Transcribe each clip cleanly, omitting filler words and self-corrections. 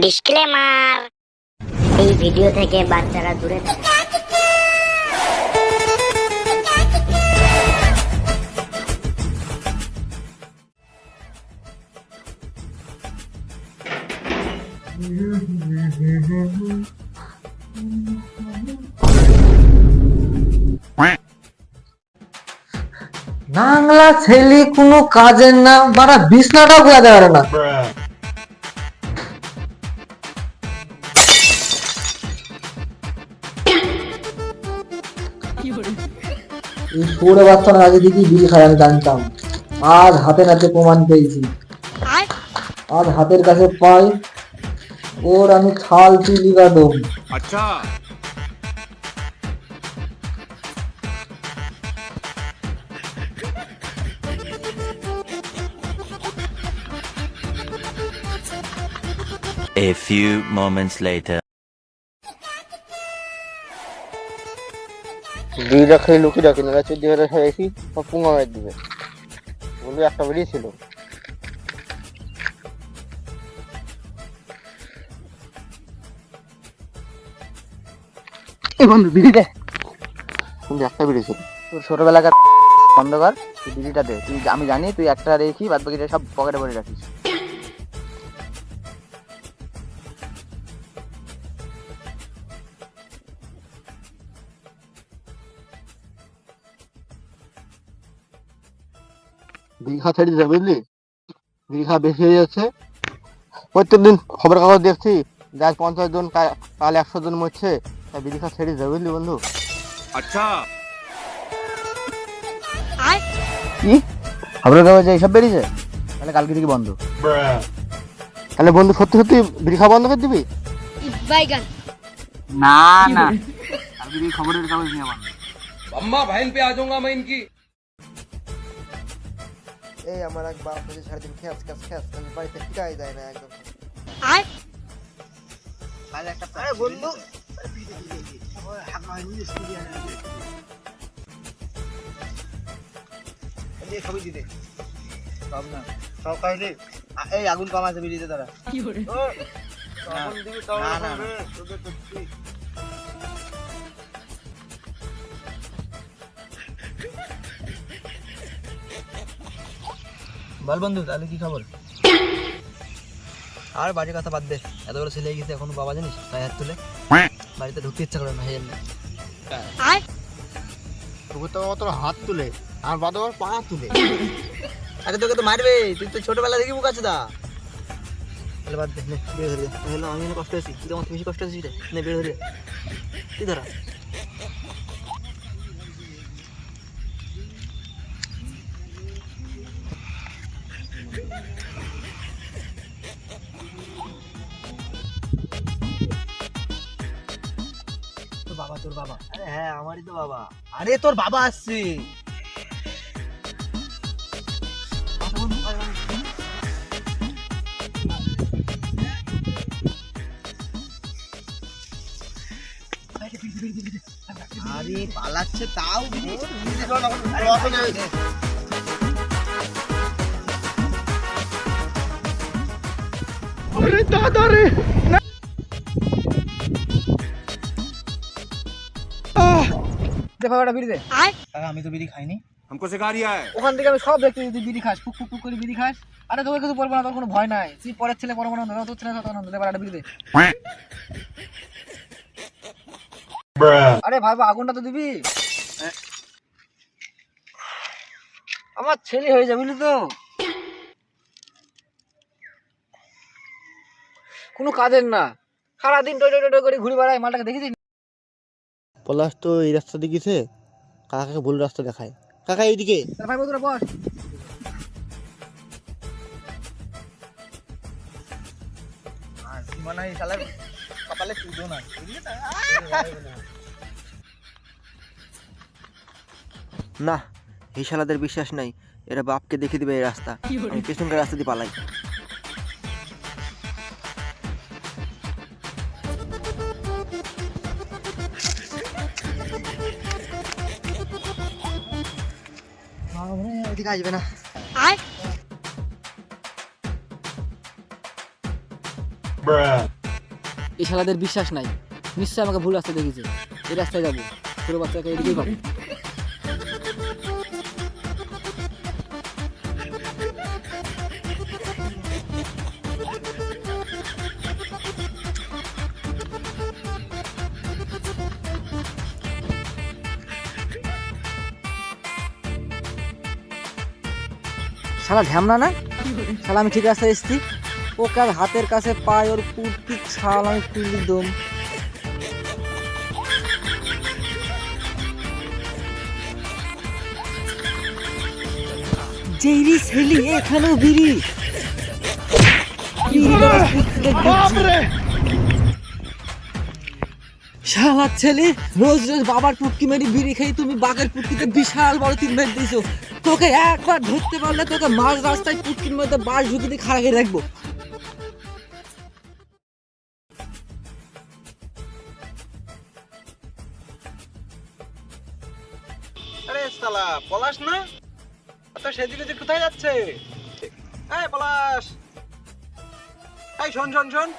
Disclaimer, এই video থেকে বাচ্চারা দূরে থাকে। বাংলা ছেলে কোনো কাজের না, বারা বিছনাটাও গোছাতে পারে না। এই ছোট বাচ্চারা আগে দেখি বিড়ি খায় আমি জানতাম, আজ হাতে নাতে প্রমাণ পেয়েছি। আজ হাতের কাছে পাই ওর আমি ছাল চুলি কাটব। अच्छा A few moments later. দুইটা খেয়ে লুকি ডাকি না 14 খাইছি সব পুঙ্গা মার দিবে বলবি একটা বেরিয়েছিল। এই বন্ধু বিড়ি দে, কিন্তু একটা বেরিয়েছিল। তোর ছোটবেলাকার বন্ধ কর, তুই বিড়িটা দে। তুই আমি জানি তুই একটা রেখি, বাদ বাকিটা সব পকেটে ভরে রাখিস। দীঘা ছেড়ে দিতে বুঝলি, দীঘা বেশি হয়ে যাচ্ছে। প্রত্যেকদিন খবর কাগজ দেখছি যার 50 জন কাল 100 জন মরছে, তাই দীঘা ছেড়ে দিতে বুঝলি বন্ধু। अच्छा কি খবরের কাগজে এইসব বেরিয়েছে? তাহলে কালকে থেকে বন্ধ। তাহলে বন্ধু সত্যি সত্যি বিড়ি খাওয়া বন্ধ করে দিবি? না না, কালকে থেকে খবরের কাগজ নিয়ে বন্ধ। अम्मा बहन पे आ जाऊंगा मैं इनकी। এই আমার এক বাপ হচ্ছে সারাদিন খ্যাস খ্যাস খ্যাস, আমি বাড়িতে টিকাই যায় না একদম। আরে বন্ধু সবই দিতে সব না, সব খাইলে এই আগুন কম আছে বিড়িতে তারা। বল বন্ধু, তাহলে কি খবর? আর বাড়ির কথা বাদ দে, এত বড় ছেলে গেছে এখনো বাবা জানিস তাই হাত তুলে বাড়িতে ঢুকতে ইচ্ছা করে না। তোকে তো তোর হাত তুলে আর বাদ পা তুলে। আরে তোকে তো মারবে, তুই তো ছোটবেলা থেকে মুখ আছে দা। তাহলে বাদ দে, নে বের হয়ে যা। হলো আমি কষ্ট আছি, তুই তো আমার বেশি কষ্ট আছিস রে। নে বের হয়ে যা, তুই ধরা। বাবা তোর বাবা? আরে হ্যাঁ আমারই তো বাবা। আরে তোর বাবা আসছে। আরে পালাচ্ছে তাও দাদা রে। আমি তো বিড়ি খাইনি। हमको सिखा रिया है। ওখান থেকে আমি সব দেখতে তুই বিড়ি খাস, ফুক ফুক ফুক করে বিড়ি খাস। আরে তোকে কিছু বলবো না, তোর কোনো ভয় নাই। তুই পরের ছেলে পরমানন্দ না, তোর ছেলে সতানন্দ। এবার একটা বিড়ি দে। আরে ভাই আগুনটা তো দিবি। আমার ছেলে হয়ে যাবে বুঝলি তো। কোনো কাজের না, সারাদিন টই টই টই করে ঘুরে বেড়ায়। মালটাকে দেখেছিস? পলাশ তো এই রাস্তা দিকেছে, কাকাকে ভুল রাস্তা দেখায়। কাকা এইদিকে। ভাই বন্ধুরা বস। সীমানা এই শালার কপালে চুদো না। না, এই শালাদের বিশ্বাস নাই, এরা বাপকে দেখে দিবে এই রাস্তা। আমি পেছনকার রাস্তা দিয়ে পালাই। এদিকে আসবে না। এই শালাদের বিশ্বাস নাই, নিশ্চয় আমাকে ভুল রাস্তায় দেখেছে। এই রাস্তায় যাবো, ছোট বাচ্চাকে এদিকেই পাবো। শালা ঝামনা না, শালা আমি ঠিক রাস্তায় এসেছি। ওকে আর হাতের কাছে পাই, ওর কুর্তি ছাল আমি তুলি দম। যেইরি ছেলি এখানেও বিড়ি। শালা ছেলে, রোজ রোজ বাবার পুটকি মেরি বিড়ি খেয়ে তুমি বাঘের পুটকিতে বিশাল বড় 3 মেরে দিয়েছো। তোকে একবার ধরতে পারলে তোকে মাঝ রাস্তায় পুটকির মধ্যে বাস ঢুকে দিয়ে খাড়া করে রাখবো। আরে শালা পলাশ না, তো সেদিকে যে কোথায় যাচ্ছে? এই পলাশ, এই শোন শোন শোন,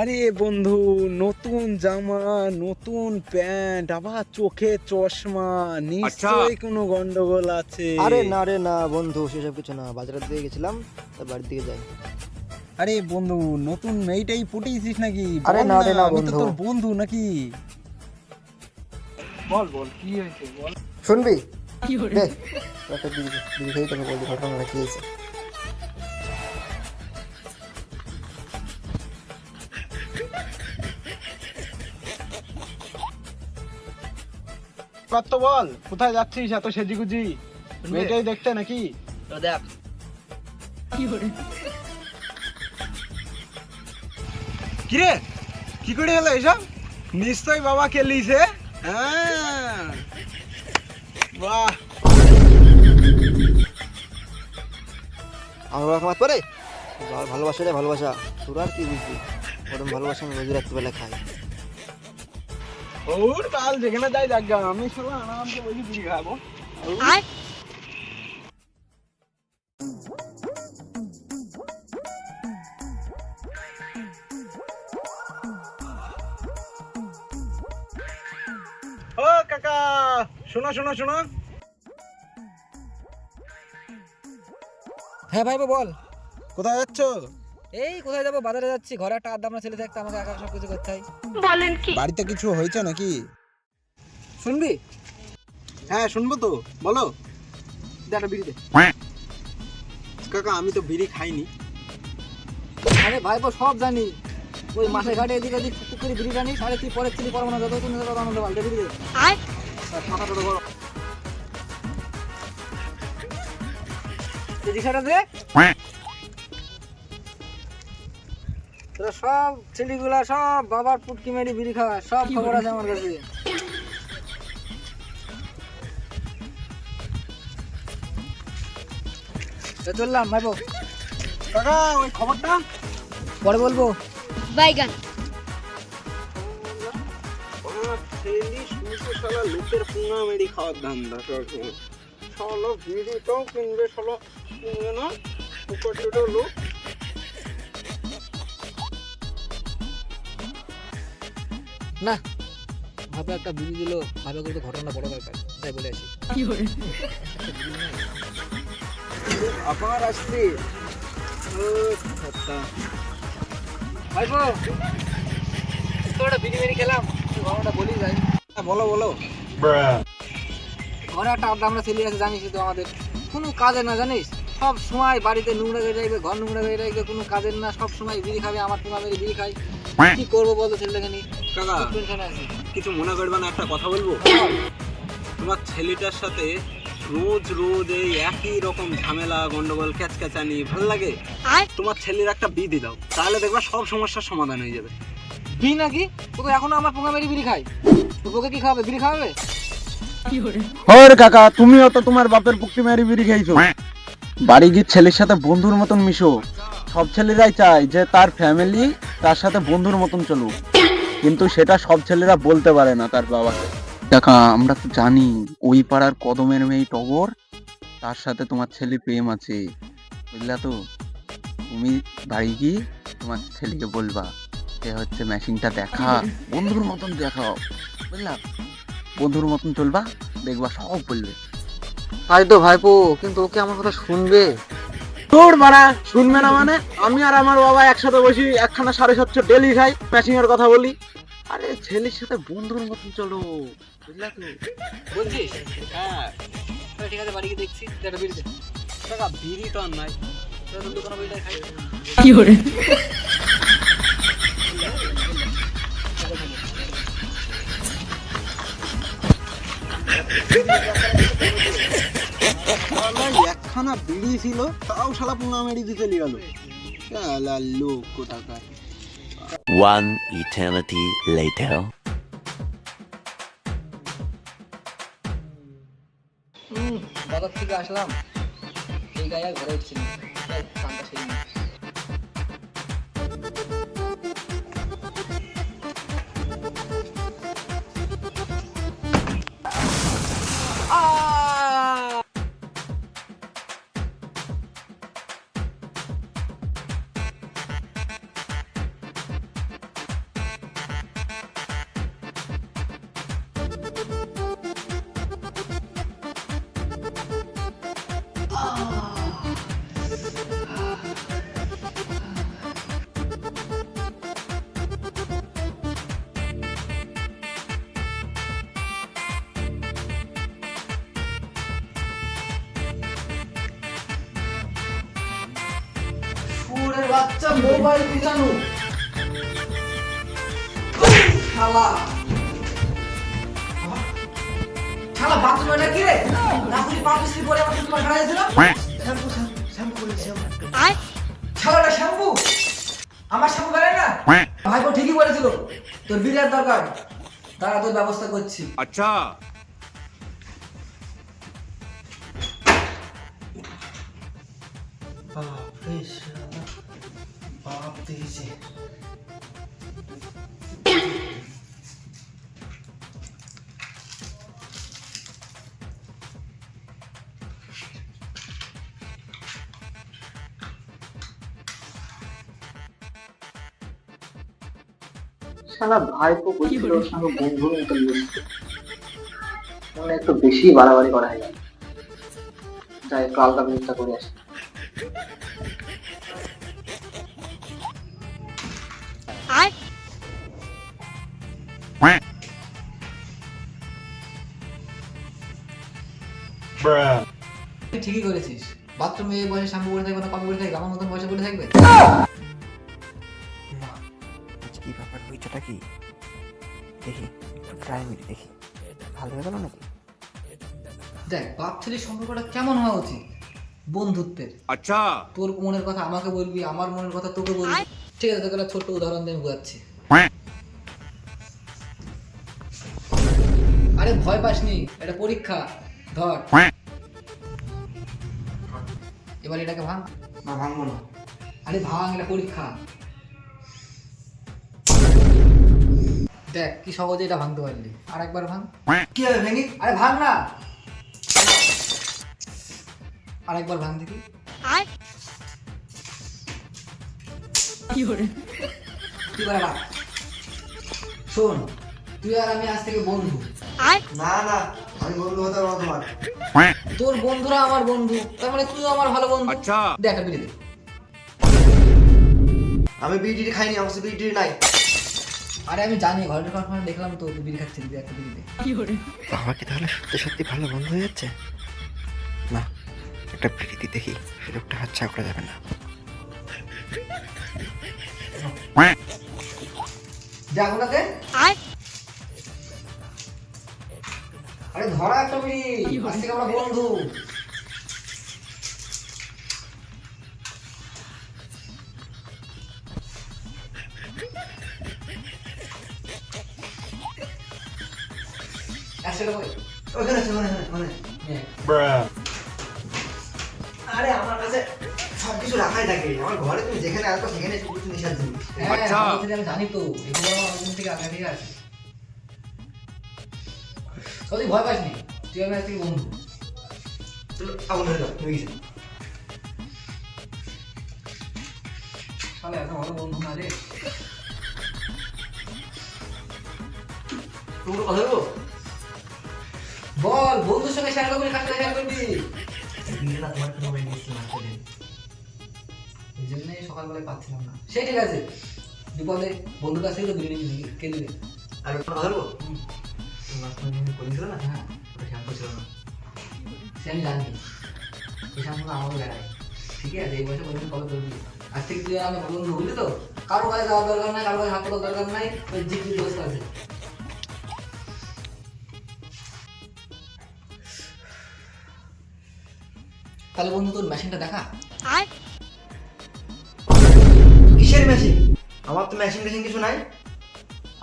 আরে বন্ধু, নতুন জামা, নতুন প্যান্ট, আবার চোখে চশমা, নিশ্চয়ই কোনো গন্ডগোল আছে। আরে না রে না বন্ধু, সেসব কিছু না, বাজারের দিকে গেছিলাম, তাই বাড়ির দিকে যাই। আরে বন্ধু, নতুন মেয়েটাই পটিয়েছিস নাকি? আরে না রে না আমি তো বন্ধু। তোর বন্ধু নাকি? বল বল, কি হয়েছে বল। শুনবি? দে, একটা বিড়ি খেয়ে তোকে বলবি ঘটনাটা কি হয়েছে। কত বল, কোথায় যাচ্ছিস এত সেজিগুজি? মেয়েটাই দেখতে নাকি? দেখ কিরে, কি করে হলো এসব? নিশ্চয় বাবা খেলিছে। হ্যাঁ, বাহ। আমার বাবা খামাত পারে? ভালোবাসা রে ভালোবাসা, তোর আর কি বুঝবি? ওরকম ভালোবাসা আমি রোজ রাত্রিবেলা খাই। ওর কাল যেখানে যাই যাক, আমি শুধু আরামসে বসে বিড়ি খাবো। ও কাকা, শোনো শোনো শোনো। হ্যাঁ ভাই বল। কোথায় যাচ্ছ? এই কোথায় যাবো, বাজারে যাচ্ছি। ঘরে একটা আড্ডা আমরা ছেলে থাকতে আমাকে একা সব কিছু করতে হয়। বাড়িতে কিছু হয়েছে নাকি? শুনবি? হ্যাঁ শুনবো তো, বলো। একটা বিড়ি দে। কাকা আমি তো বিড়ি খাইনি। আরে ভাই সব জানি, ওই মাঠে ঘাটে এদিকে ওদিক টুক করে বিড়ি টানিস, আরে তুই পরের ছিলি পরবো না, যত তুমি তত আনন্দ পাল্টে বিড়ি দে। মাথাটা তো গরম। রিক্সাটা দে। তোরা সব ছেলেগুলা সব বাবার পুটকি মেরি বিড়ি খাওয়া, সব খবর আছে আমার কাছে। চললাম ভাইবো। কাকা ওই খবরটা পরে বলবো। বাইগান ছেলে শুনতে শালা লোকের পুঙ্গা মেরি খাওয়ার ধান্দা সবসময়। শালা বিড়িটাও কিনবে, শালা কিনবে না উপরটা লোক। না ভাবে একটা বিড়ি দিল, ভাবে কিন্তু ঘটনা বড় দরকার, তাই বলে আসি। আবার আসছে। ভাইবো তোরা বিড়ি মেরি খেলাম, ঘটনাটা বলি যাই। বলো বলো। ঘরে একটা আড্ডা আমরা ছেলে আছে, জানিস তো আমাদের কোনো কাজের না, জানিস সব সময় বাড়িতে নোংরা করে রাখবে, ঘর নোংরা করে রাখবে, কোনো কাজের না, সব সময় বিড়ি খাবে, আমার তোমার মেরে বিড়ি খাই। কি করবো বলতো ছেলেটাকে নিয়ে? কাকা টেনশন আছে। কিছু মনে করবে না, একটা কথা বলবো? তোমার ছেলেটার সাথে রোজ রোজ এই একই রকম ঝামেলা, গন্ডগোল, ক্যাচক্যাচানি ভাল লাগে? তোমার ছেলের একটা বিধি দাও, তাহলে দেখবা সব সমস্যার সমাধান হয়ে যাবে। বি নাকি? ও তো এখনো আমার পোঙা মেরি বিড়ি খাই। তো ওকে কি খাওয়াবে? বিড়ি খাওয়াবে? ওরে কাকা, তুমিও তো তোমার বাপের পুক্তি মারি বিড়ি খাইছো। বাড়ি গিয়ে ছেলের সাথে বন্ধুর মতন মিশো। সব ছেলেরাই চায় যে তার ফ্যামিলি তার সাথে বন্ধুর মতন চলুক, কিন্তু সেটা সব ছেলেরা বলতে পারে না তার বাবাকে। কাকা আমরা তো জানি ওই পাড়ার কদমের মেয়ে টগর, তার সাথে তোমার ছেলে প্রেম আছে, বুঝলা তো? তুমি বাড়ি গিয়ে তোমার ছেলেকে বলবা যে হচ্ছে মেশিনটা দেখা, বন্ধুর মতন দেখাও, বুঝলা? বন্ধুর মতন চলবা, দেখবা সব বলবে। তাই তো ভাইপো, কিন্তু ওকে আমার কথা শুনবে? তোর মারা শুনবে না মানে? আমি আর আমার বাবা একসাথে বসি, একখানা 750 ডেলি খাই, ম্যাচিং এর কথা বলি। আরে ছেলের সাথে বন্ধুর মতন চলো, বুঝলা তো? বলছিস? হ্যাঁ ঠিক আছে, বাড়ি গিয়ে দেখছি একটা বিড়ি দে। কাকা বিড়ি তো আর নাই, তোর দোকানে বইটাই খাই। একখানা বিড়ি ছিল, তাও শালা পুনা মেরি দিতে গেল। শালা লোক কোথাকার। One eternity later. বাজার থেকে আসলাম, এই গায়ে আর ঘরে উঠছি না, কানটা সেই না। ওরে বাচ্চা মোবাইল পিছানো শালা, শালা বাথরুমে এটা কি রে? রাত্রি 5 মিনিট পরে আমার তোমার খাওয়া হয়েছিল শ্যাম্পু শ্যাম্পু শালাটা শ্যাম্পু, আমার শ্যাম্পু বেড়ে না। ভাইপো ঠিকই বলেছিল, তোর বিরিয়ার দরকার, দাঁড়া তোর ব্যবস্থা করছি। अच्छा বাপ দিয়েছে। শালা ভাইপো বলছিল ওর সঙ্গে বন্ধুর মতো মিশতে, মানে একটু বেশি বাড়াবাড়ি করা হয়। যাই একটু আলগা ব্যবস্থা করে আসি। ঠিকই করেছিস, বাথরুমে এই বয়সে শ্যাম্পু করে থাকবে না, কপি করে থাকবে, আমার মতন বয়সে করে থাকবে। কি ব্যাপার হয়েছেটা কি দেখি, ট্রাই মেরে দেখি, ভালো হয়ে গেল নাকি? দেখ বাপ ছেলের সম্পর্কটা কেমন হওয়া উচিত, বন্ধুত্বের। अच्छा তোর মনের কথা আমাকে বলবি, আমার মনের কথা তোকে বলবি। ঠিক আছে, তোকে একটা ছোট্ট উদাহরণ দিয়ে আমি বোঝাচ্ছি। আরে ভয় পাসনি, এটা পরীক্ষা। ধর এবার এটাকে ভাঙ। না ভাঙবো না। আরে ভাঙ, এটা পরীক্ষা। দেখ কি সহজে এটা ভাঙতে পারলি। আর একবার ভাঙ। কি হবে ভেঙে? আরে ভাঙ না, আরেকবার ভাঙ দেখি। কি করে ভাঙ? শোন, তুই আর আমি আজ থেকে বন্ধু। না না, আমি বন্ধু হতে পারবো তোমার। তোর বন্ধুরা আমার বন্ধু, তার মানে তুইও আমার ভালো বন্ধু। अच्छा দেখ একটা বিড়ি দে। আমি বিড়ি খাইনি, আমার কাছে বিড়ি নাই। আরে আমি জানি, ঘরের কথা দেখলাম তো তুই বিড়ি খাচ্ছিস, একটা বিড়ি দে। বাবা কি তাহলে সত্যি সত্যি ভালো বন্ধু হয়ে যাচ্ছে? না, একটা বিড়ি দেখি, সুযোগটা হাতছা করা যাবে না। দেখ ওটাতে। আরে ধরা একটা বিড়ি, আজ থেকে আমরা বন্ধু। আরে আমার কাছে সবকিছু রাখাই থাকে, আমার ঘরে তুমি যেখানে আসবো সেখানে সবকিছু নেশার জিনিস। আচ্ছা। আমি জানি তো, এগুলো আমার অনেকদিন থেকে আগে থেকে আছে। তুই ভয় পাস নি, তুই আমি আজকে বন্ধু। চলো আগুন ধরে দাও, হয়ে গেছে। শালা এত ভালো বন্ধু না রে। তোর কথা বলবো? বল, বন্ধুর সঙ্গে শেয়ার করবি, কাছে শেয়ার করবি। বিয়েটা তোমার কোনো হয়ে গেছিল না সেদিন, এই জন্যই সকালবেলায় পাচ্ছিলাম না। সেই ঠিক আছে, বিপদে বন্ধুর কাছ থেকে তো বিরিয়ানি কে দিবে। আর ওটা কথা বলবো? করেছিল না, হ্যাঁ ওটা শ্যাম্পু ছিল না, সে আমি জানি। এই শ্যাম্পুটা আমাকে বেড়ায়, ঠিক আছে? এই বয়সে কোনোদিন কবে করবি? আজ থেকে তুই আমি ভালো বন্ধু, বুঝলি তো? কারো কাছে যাওয়ার দরকার নাই, কারো কাছে হাত তোলার দরকার নাই, ওই জিজ্ঞেস ব্যবস্থা আছে। তাহলে বন্ধু তোর মেশিনটা দেখা। কিসের মেশিন? আমার তো মেশিন টেশিন কিছু নাই।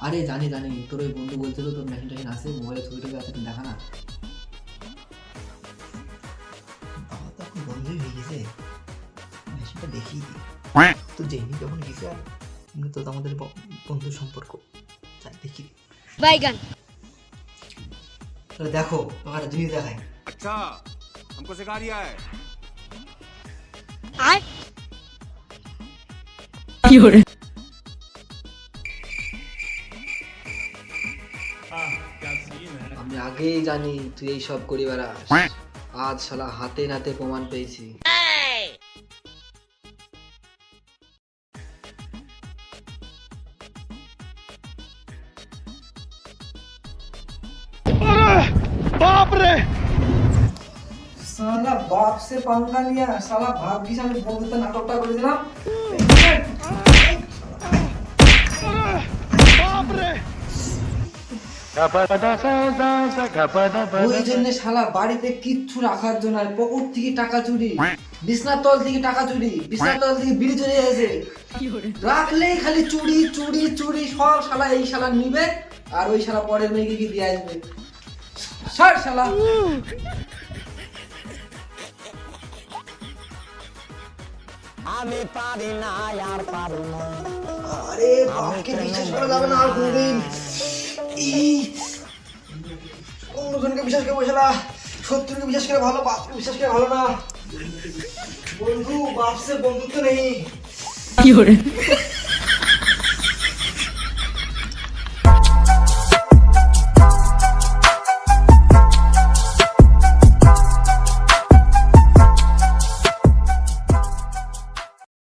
আরে জানি জানি, তোর ওই বন্ধু বলছিল তোর মেশিন টেশিন আছে, মোবাইলে ছবি টবি আছে, তুই দেখা না। আমার তো এখন বন্ধুই হয়ে গেছে, মেশিনটা দেখিয়ে দিই। তো জেনি যখন গেছে আর এমনি তো আমাদের বন্ধুর সম্পর্ক, যাই দেখি বাইগান। তাহলে দেখো তোমার একটা জিনিস দেখায়। अच्छा हमको सिखा रिया है। আমি আগেই জানি তুই এই সব করি বেড়াস, আজ শালা হাতে নাতে প্রমাণ পেয়েছি। साला बाप से पंगा लिया, साला भाग्य से আমি বন্ধুত্ব নাটকটা করে দিলাম। ওই জন্য শালা বাড়িতে কিচ্ছু রাখার জন্য আর পকেট থেকে টাকা চুরি, বিছনার তল থেকে টাকা চুরি, বিছনার তল থেকে বিড়ি চুরি হয়েছে, রাখলেই খালি চুরি চুরি চুরি। সব শালা এই শালা নিবে আর ওই শালা পরের মেয়েকে কি দিয়ে আসবে। ছাড় শালা। আমি পারি না আর পারি না। আরে বাপকে বিশ্বাস করা যাবে না আর কোনদিন। অন্যজনকে বিশ্বাস করে বসে না, শত্রুকে বিশ্বাস করে ভালো, বাপকে বিশ্বাস করে ভালো না। বন্ধু বাপ সে বন্ধুত্ব নেই।